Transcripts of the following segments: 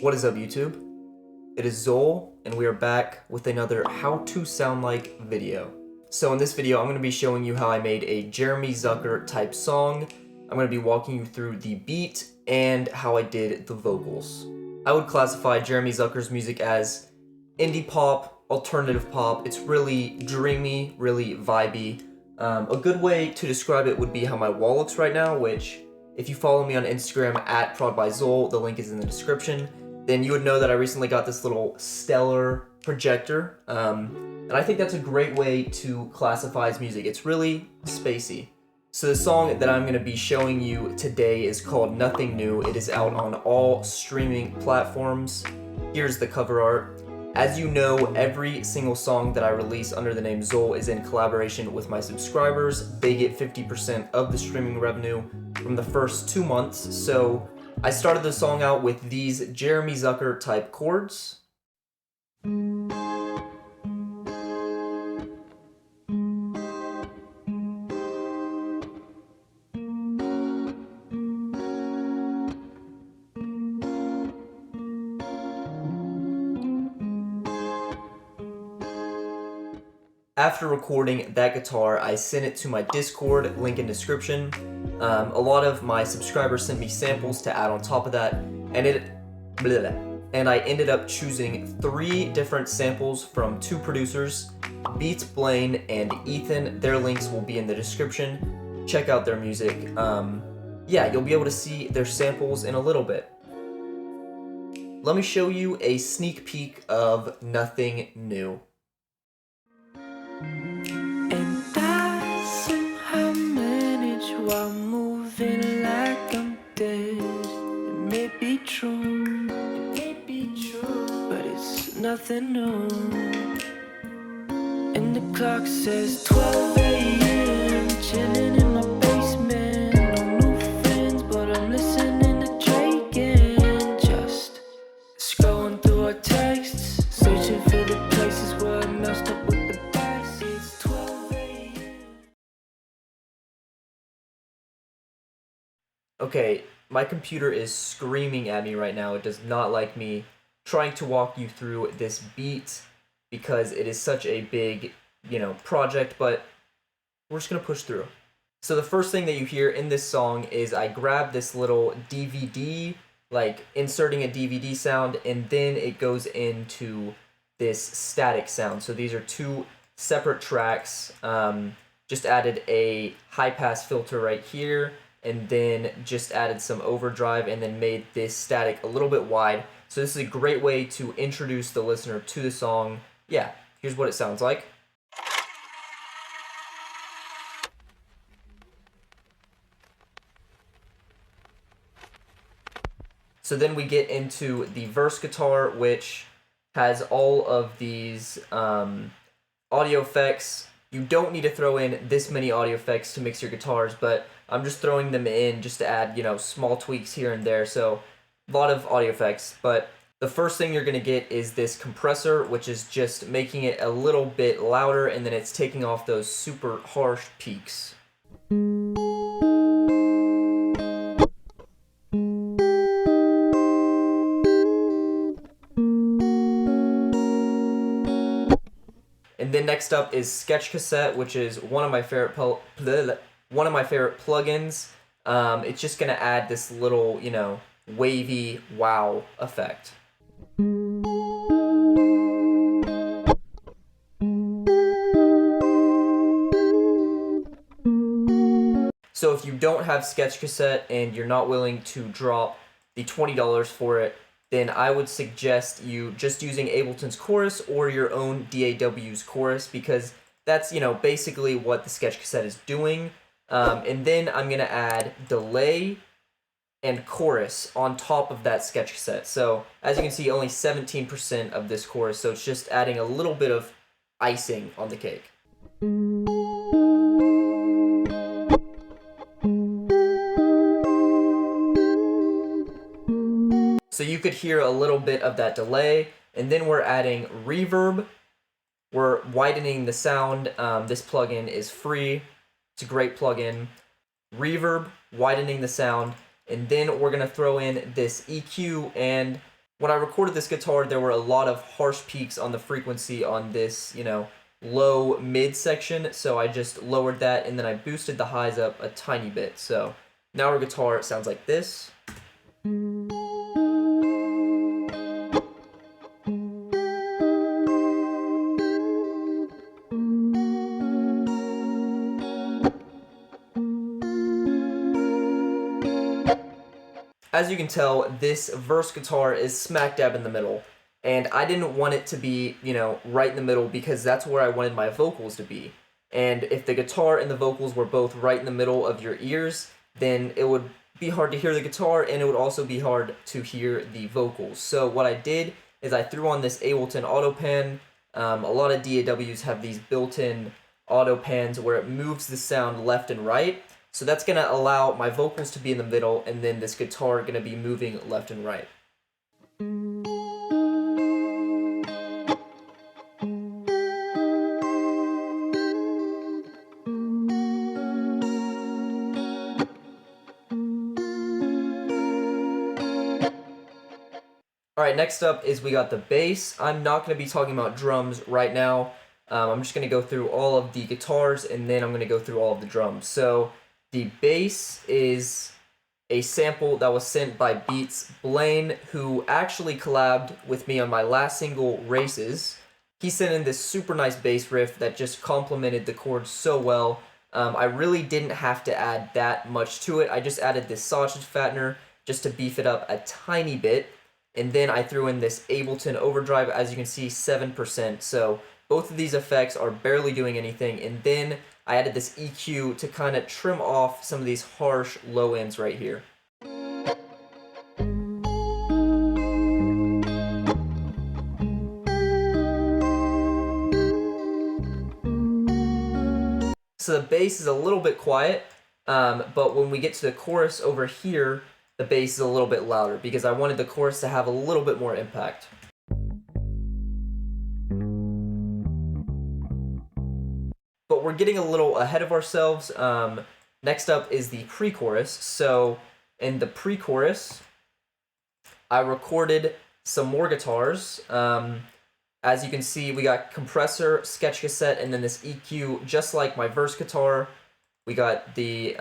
What is up, YouTube? It is Xole, and we are back with another how to sound like video. So in this video, I'm going to be showing you how I made a Jeremy Zucker type song. I'm going to be walking you through the beat and how I did the vocals. I would classify Jeremy Zucker's music as indie pop, alternative pop. It's really dreamy, really vibey. A good way to describe it would be how my wall looks right now, which if you follow me on Instagram at prodbyxole, the link is in the description, then you would know that I recently got this little stellar projector. And I think that's a great way to classify his music. It's really spacey. So the song that I'm going to be showing you today is called Nothing New. It is out on all streaming platforms. Here's the cover art. As you know, every single song that I release under the name Xole is in collaboration with my subscribers. They get 50% of the streaming revenue from the first 2 months. So I started the song out with these Jeremy Zucker type chords. After recording that guitar, I sent it to my Discord, link in description. A lot of my subscribers sent me samples to add on top of that, and I ended up choosing 3 different samples from 2 producers, Beats Blaine and Ethan. Their links will be in the description. Check out their music. Yeah, you'll be able to see their samples in a little bit. Let me show you a sneak peek of Nothing New. And I somehow manage while moving like I'm dead. It may be true, but it's nothing new. And the clock says 12 a.m. chilling in my basement. No new friends, but I'm listening to Drake and just scrolling through our texts, searching for the places where I messed up with the past. It's 12 a.m. Okay, my computer is screaming at me right now. It does not like me trying to walk you through this beat because it is such a big, project, but we're just gonna push through. So the first thing that you hear in this song is I grab this little DVD, like inserting a DVD sound, and then it goes into this static sound. So these are 2 separate tracks. Just added a high pass filter right here, and then just added some overdrive, and then made this static a little bit wide. So this is a great way to introduce the listener to the song. Yeah, here's what it sounds like. So then we get into the verse guitar, which has all of these audio effects. You don't need to throw in this many audio effects to mix your guitars, but I'm just throwing them in just to add, small tweaks here and there. So a lot of audio effects, but the first thing you're going to get is this compressor, which is just making it a little bit louder, and then it's taking off those super harsh peaks. And then next up is Sketch Cassette, which is one of my favorite plugins. It's just gonna add this little, wavy wow effect. So if you don't have Sketch Cassette and you're not willing to drop the $20 for it, then I would suggest you just using Ableton's chorus or your own DAW's chorus, because that's, basically what the Sketch Cassette is doing. And then I'm going to add delay and chorus on top of that Sketch Cassette. So as you can see, only 17% of this chorus, so it's just adding a little bit of icing on the cake. So you could hear a little bit of that delay, and then we're adding reverb. We're widening the sound. This plugin is free. It's a great plugin. Reverb, widening the sound, and then we're going to throw in this EQ and when I recorded this guitar, there were a lot of harsh peaks on the frequency on this, low mid section, so I just lowered that and then I boosted the highs up a tiny bit. So now our guitar sounds like this. As you can tell, this verse guitar is smack dab in the middle, and I didn't want it to be, right in the middle because that's where I wanted my vocals to be. And if the guitar and the vocals were both right in the middle of your ears, then it would be hard to hear the guitar and it would also be hard to hear the vocals. So what I did is I threw on this Ableton auto pan. A lot of DAWs have these built-in auto pans where it moves the sound left and right. So that's going to allow my vocals to be in the middle and then this guitar going to be moving left and right. Alright, next up is we got the bass. I'm not going to be talking about drums right now. I'm just going to go through all of the guitars and then I'm going to go through all of the drums. So the bass is a sample that was sent by Beats Blaine, who actually collabed with me on my last single, Races. He sent in this super nice bass riff that just complemented the chords so well. I really didn't have to add that much to it. I just added this sausage fattener just to beef it up a tiny bit. And then I threw in this Ableton overdrive, as you can see, 7%. So both of these effects are barely doing anything. And then I added this EQ to kind of trim off some of these harsh low ends right here. So the bass is a little bit quiet, but when we get to the chorus over here, the bass is a little bit louder because I wanted the chorus to have a little bit more impact. But we're getting a little ahead of ourselves. Next up is the pre-chorus. So in the pre-chorus, I recorded some more guitars. As you can see, we got compressor, sketch cassette, and then this EQ, just like my verse guitar. We got the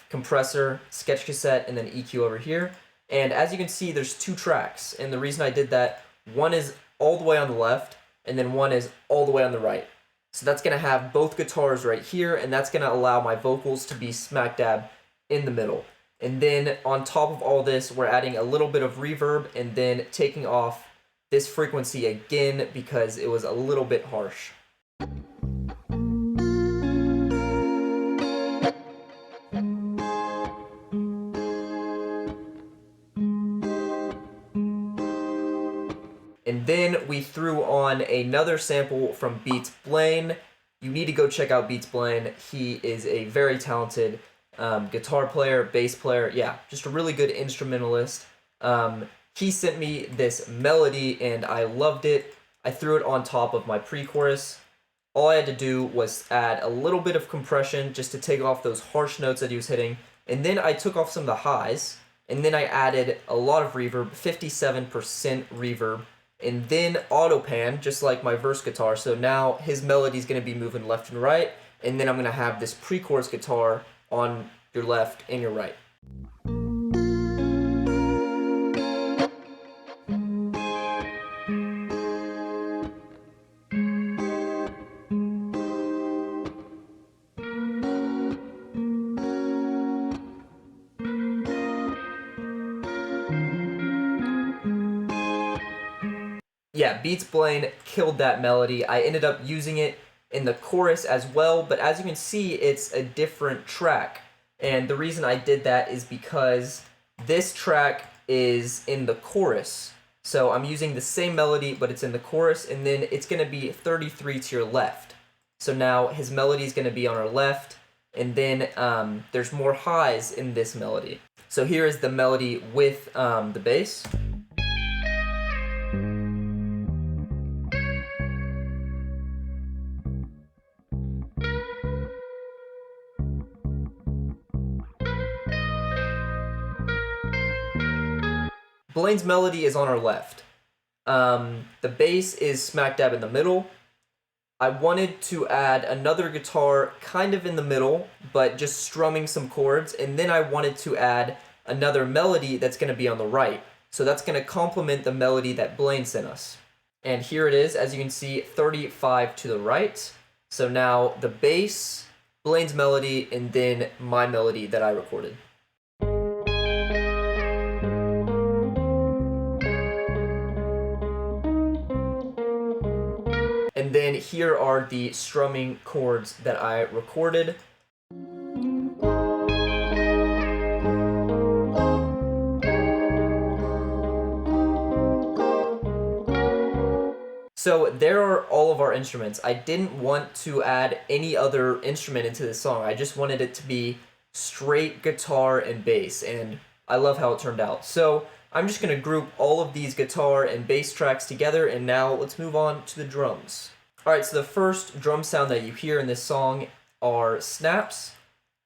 compressor, sketch cassette, and then EQ over here. And as you can see, there's two tracks. And the reason I did that, one is all the way on the left, and then one is all the way on the right. So that's going to have both guitars right here, and that's going to allow my vocals to be smack dab in the middle. And then on top of all this, we're adding a little bit of reverb and then taking off this frequency again because it was a little bit harsh. And then we threw on another sample from Beats Blaine. You need to go check out Beats Blaine. He is a very talented guitar player, bass player. Yeah, just a really good instrumentalist. He sent me this melody and I loved it. I threw it on top of my pre-chorus. All I had to do was add a little bit of compression just to take off those harsh notes that he was hitting. And then I took off some of the highs. And then I added a lot of reverb, 57% reverb. And then auto pan, just like my verse guitar. So now his melody is going to be moving left and right. And then I'm going to have this pre-chorus guitar on your left and your right. Yeah, Beats Blaine killed that melody. I ended up using it in the chorus as well, but as you can see, it's a different track. And the reason I did that is because this track is in the chorus. So I'm using the same melody, but it's in the chorus, and then it's going to be 33 to your left. So now his melody is going to be on our left, and then there's more highs in this melody. So here is the melody with the bass. Blaine's melody is on our left. The bass is smack dab in the middle. I wanted to add another guitar kind of in the middle, but just strumming some chords, and then I wanted to add another melody that's going to be on the right. So that's going to complement the melody that Blaine sent us. And here it is, as you can see, 35 to the right. So now the bass, Blaine's melody, and then my melody that I recorded. And then here are the strumming chords that I recorded. So there are all of our instruments. I didn't want to add any other instrument into this song. I just wanted it to be straight guitar and bass, and I love how it turned out. So I'm just going to group all of these guitar and bass tracks together, and now let's move on to the drums. Alright, so the first drum sound that you hear in this song are snaps,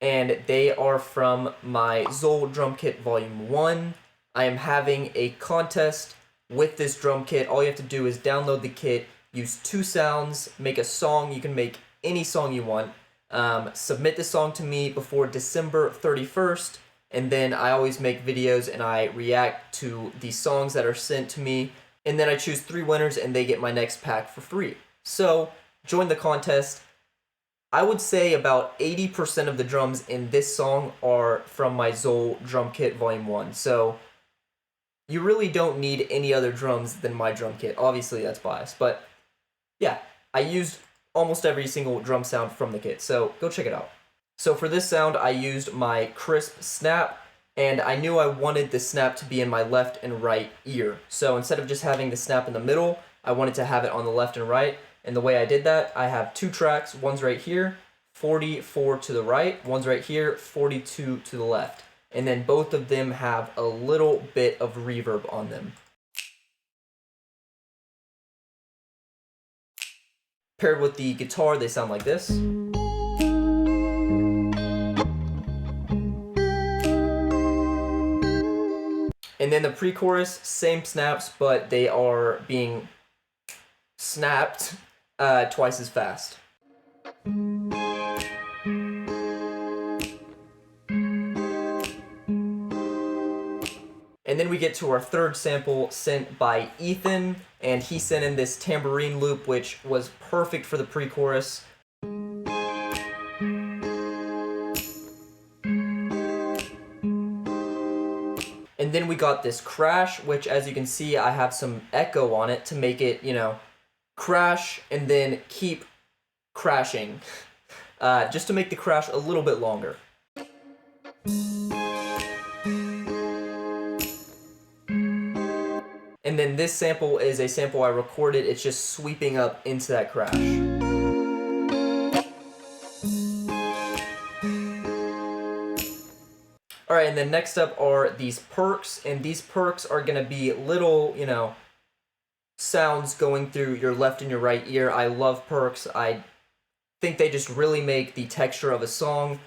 and they are from my XOLE Drum Kit Volume 1. I am having a contest with this drum kit. All you have to do is download the kit, use 2 sounds, make a song. You can make any song you want. Submit the song to me before December 31st, and then I always make videos and I react to the songs that are sent to me, and then I choose 3 winners and they get my next pack for free. So join the contest. I would say about 80% of the drums in this song are from my XOLE Drum Kit Volume 1. So you really don't need any other drums than my drum kit. Obviously that's biased, but yeah, I used almost every single drum sound from the kit, so go check it out. So for this sound, I used my crisp snap, and I knew I wanted the snap to be in my left and right ear. So instead of just having the snap in the middle, I wanted to have it on the left and right, and the way I did that, I have 2 tracks, one's right here, 44 to the right, one's right here, 42 to the left. And then both of them have a little bit of reverb on them. Paired with the guitar, they sound like this. And then the pre-chorus, same snaps, but they are being snapped twice as fast. And then we get to our third sample sent by Ethan, and he sent in this tambourine loop, which was perfect for the pre-chorus. And then we got this crash, which as you can see, I have some echo on it to make it, you know, crash and then keep crashing, just to make the crash a little bit longer. And then this sample is a sample I recorded. It's just sweeping up into that crash. Alright, and then next up are these perks, and these perks are going to be little, you know, sounds going through your left and your right ear. I love perks. I think they just really make the texture of a song.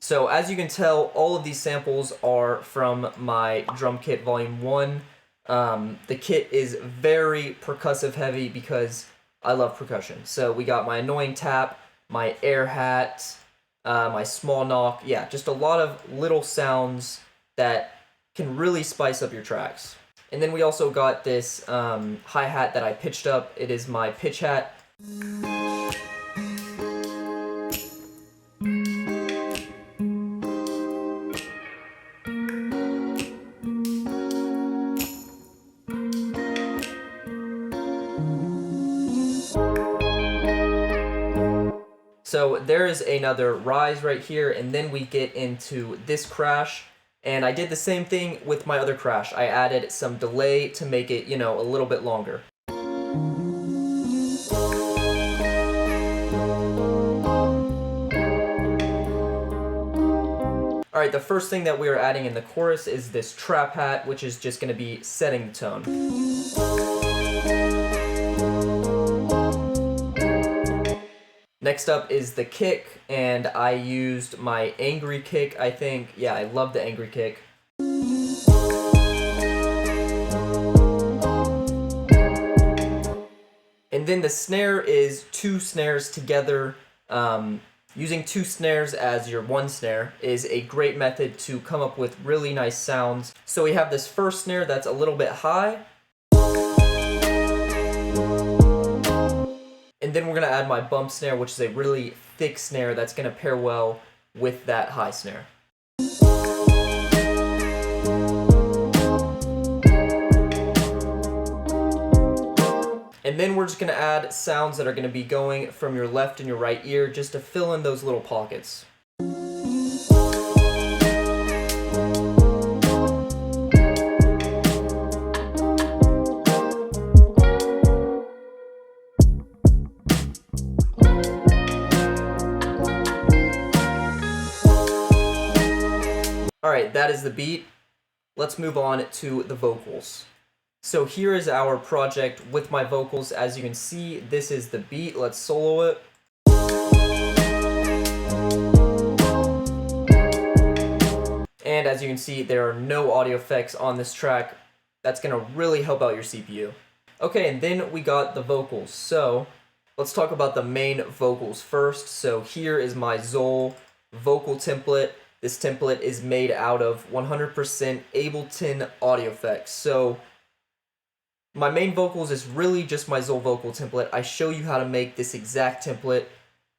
So as you can tell, all of these samples are from my drum kit volume 1. The kit is very percussive heavy because I love percussion. So we got my annoying tap, my air hat, my small knock. Yeah, just a lot of little sounds that can really spice up your tracks. And then we also got this hi-hat that I pitched up. It is my pitch hat. So there is another rise right here, and then we get into this crash, and I did the same thing with my other crash. I added some delay to make it, you know, a little bit longer. Alright, the first thing that we are adding in the chorus is this trap hat, which is just going to be setting the tone. Next up is the kick, and I used my angry kick, I think. Yeah, I love the angry kick. And then the snare is 2 snares together. Using 2 snares as your 1 snare is a great method to come up with really nice sounds. So we have this first snare that's a little bit high. And then we're going to add my bump snare, which is a really thick snare that's going to pair well with that high snare. And then we're just going to add sounds that are going to be going from your left and your right ear just to fill in those little pockets. Alright, that is the beat. Let's move on to the vocals. So here is our project with my vocals. As you can see, this is the beat. Let's solo it. And as you can see, there are no audio effects on this track. That's going to really help out your CPU. Okay, and then we got the vocals. So let's talk about the main vocals first. So here is my XOLE vocal template. This template is made out of 100% Ableton audio effects. So my main vocals is really just my XOLE vocal template. I show you how to make this exact template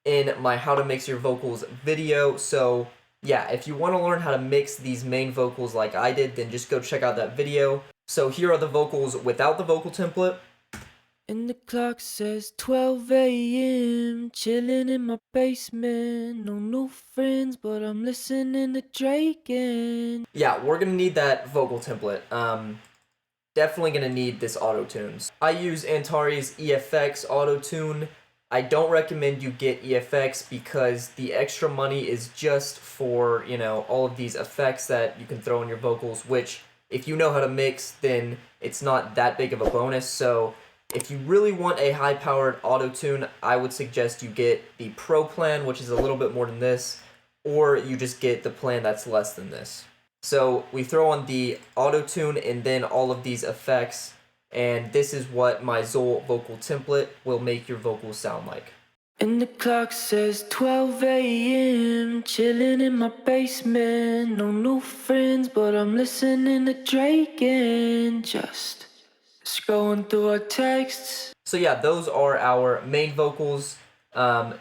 in my How to Mix Your Vocals video. So yeah, if you want to learn how to mix these main vocals like I did, then just go check out that video. So here are the vocals without the vocal template. And the clock says 12 a.m. Chilling in my basement. No new friends, but I'm listening to Drake and... Yeah, we're gonna need that vocal template. Definitely gonna need this auto-tunes. I use Antares EFX auto-tune. I don't recommend you get EFX because the extra money is just for, you know, all of these effects that you can throw in your vocals, which if you know how to mix, then it's not that big of a bonus. So if you really want a high-powered auto-tune, I would suggest you get the Pro plan, which is a little bit more than this, or you just get the plan that's less than this. So we throw on the auto-tune and then all of these effects, and this is what my XOLE vocal template will make your vocals sound like. And the clock says 12 a.m. Chilling in my basement. No new friends, but I'm listening to Drake and just scrolling through our texts. So yeah, those are our main vocals.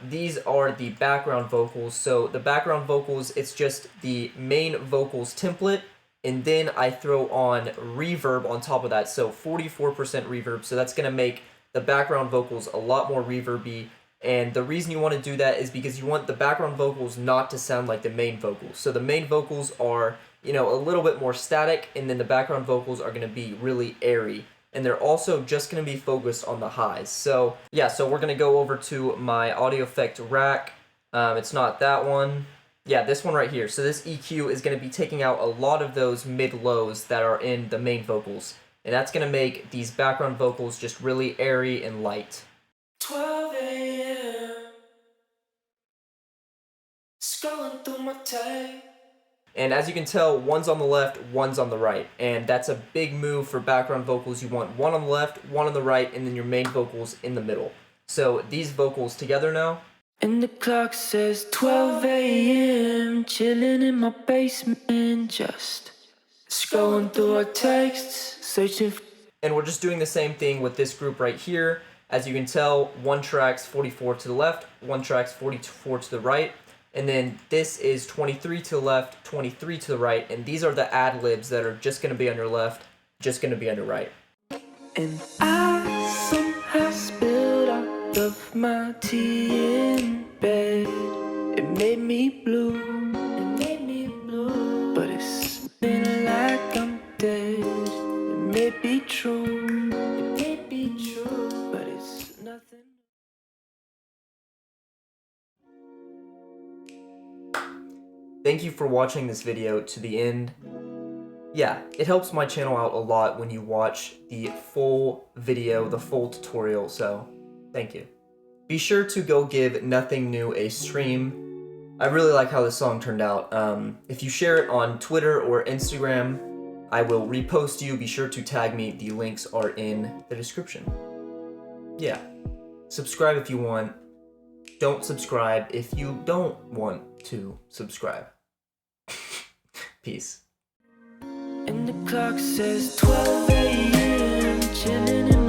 These are the background vocals. So the background vocals, it's just the main vocals template, and then I throw on reverb on top of that. So 44% reverb. So that's gonna make the background vocals a lot more reverby. And the reason you want to do that is because you want the background vocals not to sound like the main vocals. So the main vocals are, you know, a little bit more static, and then the background vocals are gonna be really airy. And they're also just going to be focused on the highs. So yeah, so we're going to go over to my audio effect rack. It's not that one. Yeah, this one right here. So this EQ is going to be taking out a lot of those mid-lows that are in the main vocals. And that's going to make these background vocals just really airy and light. 12 a.m. Scrolling through my tape. And as you can tell, one's on the left, one's on the right. And that's a big move for background vocals. You want one on the left, one on the right, and then your main vocals in the middle. So these vocals together now. And the clock says 12 a.m. Chilling in my basement, just scrolling through our texts, searching for... And we're just doing the same thing with this group right here. As you can tell, one track's 44 to the left, one track's 44 to the right. And then this is 23 to the left, 23 to the right, and these are the ad-libs that are just going to be on your left, just going to be on your right. And I somehow spilled out of my tea in bed. It made me blue, but it's been like I'm dead. It may be true, but it's nothing. Thank you for watching this video to the end. Yeah, it helps my channel out a lot when you watch the full video, the full tutorial, so thank you. be sure to go give Nothing New a stream. I really like how this song turned out. If you share it on Twitter or Instagram, I will repost you. Be sure to tag me. The links are in the description. Yeah. Subscribe if you want. Don't subscribe if you don't want to subscribe. Peace. And the clock says 12 a.m. chilling in